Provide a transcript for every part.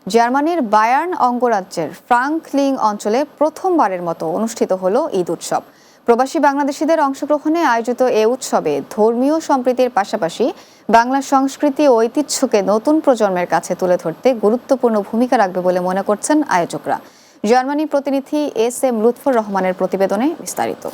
জার্মানির বায়ার্ন অঙ্গরাজ্যের ফ্রাঙ্কলিং অঞ্চলে প্রথমবারের মতো অনুষ্ঠিত হলো ঈদ উৎসব। প্রবাসী বাংলাদেশিদের অংশগ্রহণে আয়োজিত এ উৎসবে ধর্মীয় সম্প্রীতির পাশাপাশি বাংলা সংস্কৃতি ও ঐতিহ্যকে নতুন প্রজন্মের কাছে তুলে ধরতে গুরুত্বপূর্ণ ভূমিকা রাখবে বলে মনে করছেন আয়োজকরা। জার্মানি প্রতিনিধি এস.এম. লুৎফর রহমানের প্রতিবেদনে বিস্তারিত।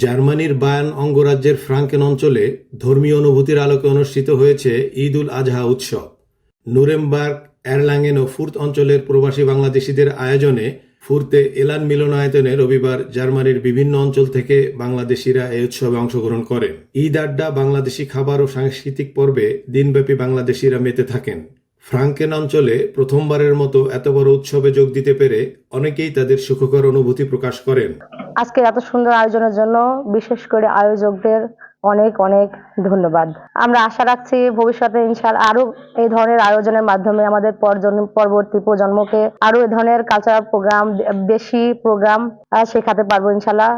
জার্মানির বায়ার্ন অঙ্গরাজ্যের ফ্রাঙ্কেন অঞ্চলে ধর্মীয় অনুভূতির আলোকে অনুষ্ঠিত হয়েছে ঈদ উল আজহা উৎসব। নুরেমবার্গ, এরলাঙ্গেন ও ফুর্ত অঞ্চলের প্রবাসী বাংলাদেশিদের আয়োজনে ফুর্তে এলান মিলনায়তনে রবিবার জার্মানির বিভিন্ন অঞ্চল থেকে বাংলাদেশিরা এই উৎসবে অংশগ্রহণ করেন। ঈদ আড্ডা, বাংলাদেশি খাবার ও সাংস্কৃতিক পর্বে দিনব্যাপী বাংলাদেশিরা মেতে থাকেন। ফ্রাঙ্কেন অঞ্চলে প্রথমবারের মতো এত বড় উৎসবে যোগ দিতে পেরে অনেকেই তাদের সুখকর অনুভূতি প্রকাশ করেন। আজকে এত সুন্দর আয়োজনের জন্য বিশেষ করে আয়োজকদের অনেক অনেক ধন্যবাদ। আমরা আশা রাখছি ভবিষ্যতে ইনশাআল্লাহ আরো এই ধরনের আয়োজনের মাধ্যমে আমাদের পরবর্তী প্রজন্মকে আরো এই ধরনের কালচারাল প্রোগ্রাম, দেশি প্রোগ্রাম শেখাতে পারবো ইনশাআল্লাহ।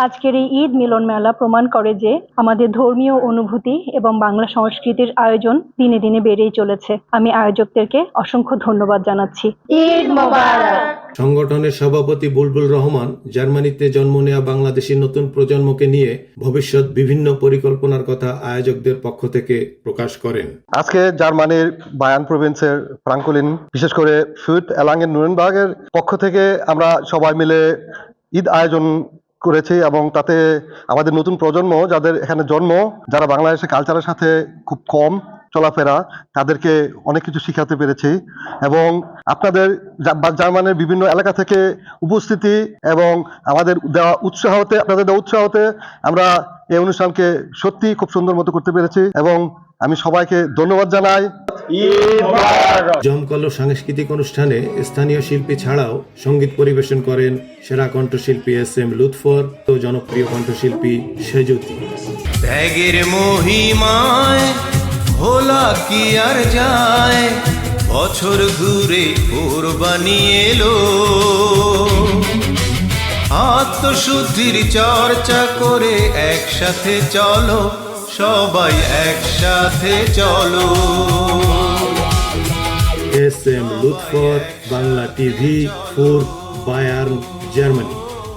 আজকের এই ঈদ মিলন মেলা প্রমাণ করে যে আমাদের ধর্মীয় অনুভূতি এবং বাংলা সংস্কৃতির আয়োজন দিনে দিনে বেড়েই চলেছে। আমি আয়োজকদেরকে অসংখ্য ধন্যবাদ জানাচ্ছি। ঈদ মোবারক। সংগঠনের সভাপতি বুলবুল রহমান জার্মানিতে জন্ম নেওয়া বাংলাদেশী নতুন প্রজন্মকে নিয়ে ভবিষ্যৎ বিভিন্ন পরিকল্পনার কথা আয়োজকদের পক্ষ থেকে প্রকাশ করেন। আজকে জার্মানির বায়ার্ন প্রভিন্সের ফ্রাঙ্কলিন, বিশেষ করে ফুর্ত, এলাঙ্গেন, নুরেমবার্গের পক্ষ থেকে আমরা সবাই মিলে ঈদ আয়োজন করেছি এবং তাতে আমাদের নতুন প্রজন্ম যাদের এখানে জন্ম, যারা বাংলাদেশের কালচারের সাথে খুব কম চলাফেরা, তাদেরকে অনেক কিছু শিখাতে পেরেছি এবং আপনাদের জার্মানির বিভিন্ন এলাকা থেকে উপস্থিতি এবং আমাদের দেওয়া উৎসাহতে, আপনাদের দেওয়া উৎসাহতে আমরা এই অনুষ্ঠানকে সত্যি খুব সুন্দর মতো করতে পেরেছি এবং আমি সবাইকে ধন্যবাদ জানাই। জমকালো সাংস্কৃতিক অনুষ্ঠানে স্থানীয় শিল্পী ছাড়াও সঙ্গীত পরিবেশন করেন সেরা কণ্ঠশিল্পী এস.এম. লুৎফর ও জনপ্রিয় কণ্ঠশিল্পী সেজুতি। ত্যাগের মহিমায় ভোলা কি আর যায়, বছর ঘুরে কোরবানি এলো। আত্মশুদ্ধির চর্চা করে একসাথে চলো, সবাই একসাথে চলো। S M. Lutfur, Bangla TV, Furth, Bayern, Germany.